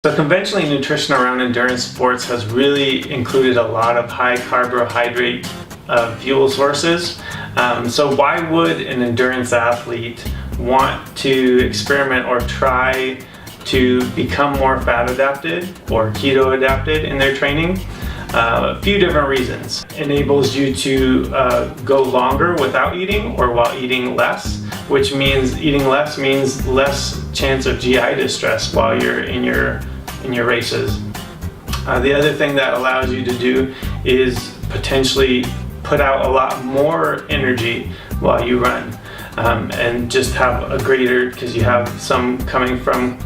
So conventionally, nutrition around endurance sports has really included a lot of high carbohydrate fuel sources. So why would an endurance athlete want to experiment or try to become more fat adapted or keto adapted in their training? A few different reasons. Enables you to go longer without eating or while eating less, which means eating less means less chance of GI distress while you're in your races. The other thing that allows you to do is potentially put out a lot more energy while you run, and just have a greater, because you have some coming from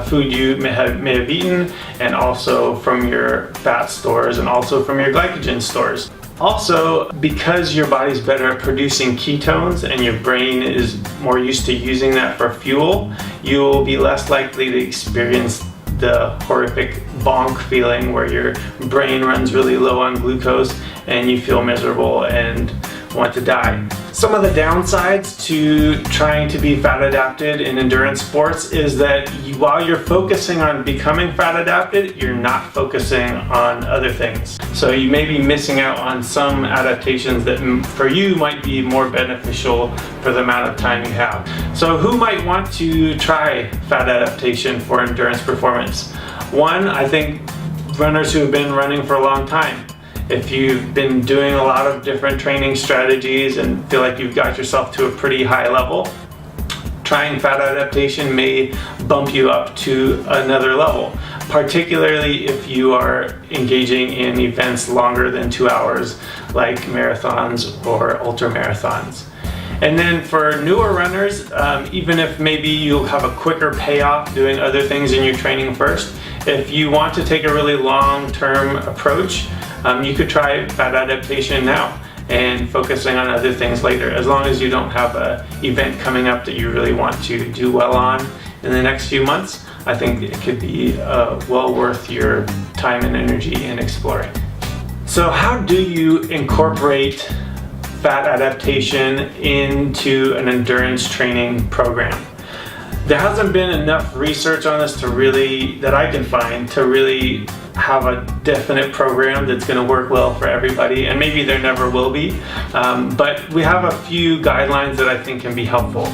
food you may have eaten, and also from your fat stores, and also from your glycogen stores. Also, because your body's better at producing ketones and your brain is more used to using that for fuel, you will be less likely to experience the horrific bonk feeling where your brain runs really low on glucose and you feel miserable and want to die. Some of the downsides to trying to be fat adapted in endurance sports is that while you're focusing on becoming fat adapted, you're not focusing on other things. So you may be missing out on some adaptations that for you might be more beneficial for the amount of time you have. So who might want to try fat adaptation for endurance performance? One, I think runners who have been running for a long time. If you've been doing a lot of different training strategies and feel like you've got yourself to a pretty high level, trying fat adaptation may bump you up to another level, particularly if you are engaging in events longer than 2 hours, like marathons or ultra marathons. And then for newer runners, even if maybe you'll have a quicker payoff doing other things in your training first, if you want to take a really long-term approach, you could try fat adaptation now and focusing on other things later, as long as you don't have an event coming up that you really want to do well on in the next few months. I think it could be well worth your time and energy in exploring. So how do you incorporate fat adaptation into an endurance training program? There hasn't been enough research on this that I can find to really have a definite program that's going to work well for everybody, and maybe there never will be, but we have a few guidelines that I think can be helpful.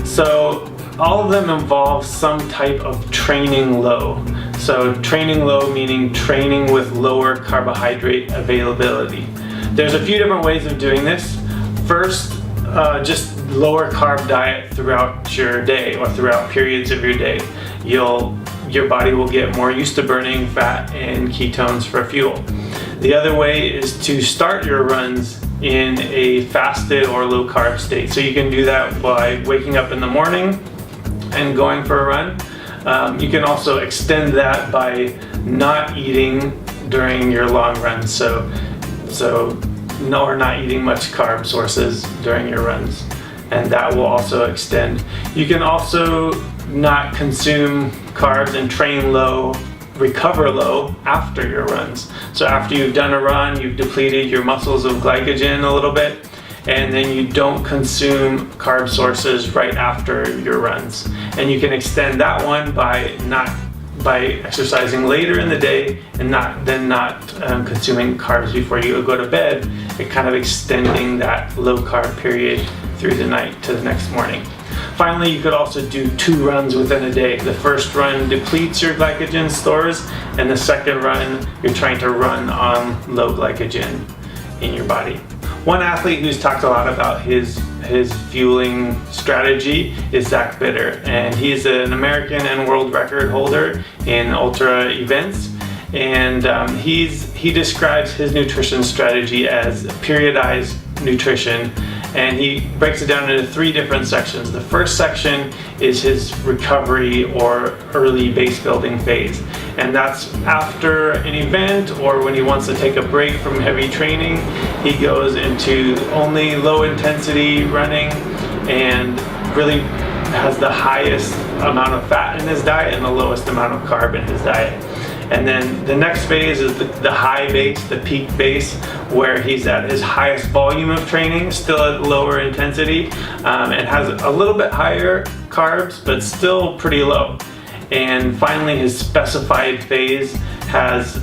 So all of them involve some type of training low. So training low meaning training with lower carbohydrate availability. There's a few different ways of doing this. First, just lower carb diet throughout your day or throughout periods of your day. Your body will get more used to burning fat and ketones for fuel. The other way is to start your runs in a fasted or low carb state. So you can do that by waking up in the morning and going for a run. You can also extend that by not eating during your long runs. Or not eating much carb sources during your runs, and that will also extend. You can also not consume carbs and train low, recover low after your runs. So after you've done a run, you've depleted your muscles of glycogen a little bit, and then you don't consume carb sources right after your runs. And you can extend that one by exercising later in the day and not consuming carbs before you go to bed, and kind of extending that low carb period through the night to the next morning. Finally, you could also do 2 runs within a day. The first run depletes your glycogen stores, and the second run you're trying to run on low glycogen in your body. One athlete who's talked a lot about his fueling strategy is Zach Bitter, and he's an American and world record holder in ultra events, and he describes his nutrition strategy as periodized nutrition, and he breaks it down into 3 different sections. The first section is his recovery or early base building phase, and that's after an event or when he wants to take a break from heavy training. He goes into only low intensity running and really has the highest amount of fat in his diet and the lowest amount of carb in his diet. And then the next phase is the high base, the peak base, where he's at his highest volume of training, still at lower intensity, and has a little bit higher carbs, but still pretty low. And finally, his specified phase has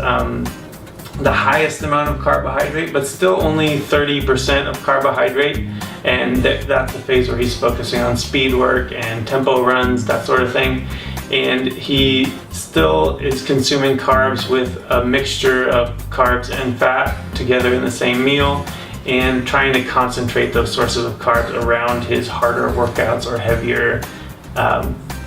the highest amount of carbohydrate, but still only 30% of carbohydrate. And that's the phase where he's focusing on speed work and tempo runs, that sort of thing. And he still is consuming carbs with a mixture of carbs and fat together in the same meal, and trying to concentrate those sources of carbs around his harder workouts or heavier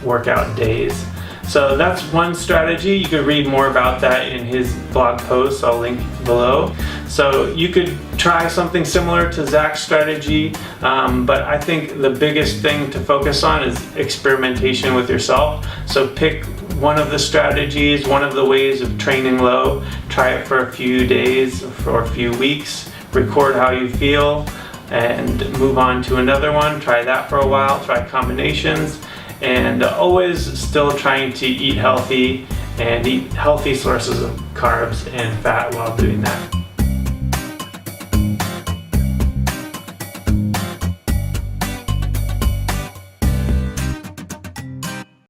workout days. So that's one strategy. You could read more about that in his blog post. I'll link below. So you could try something similar to Zach's strategy, but I think the biggest thing to focus on is experimentation with yourself. So pick one of the strategies, one of the ways of training low, try it for a few days or a few weeks, record how you feel, and move on to another one. Try that for a while, try combinations, and always still trying to eat healthy and eat healthy sources of carbs and fat while doing that.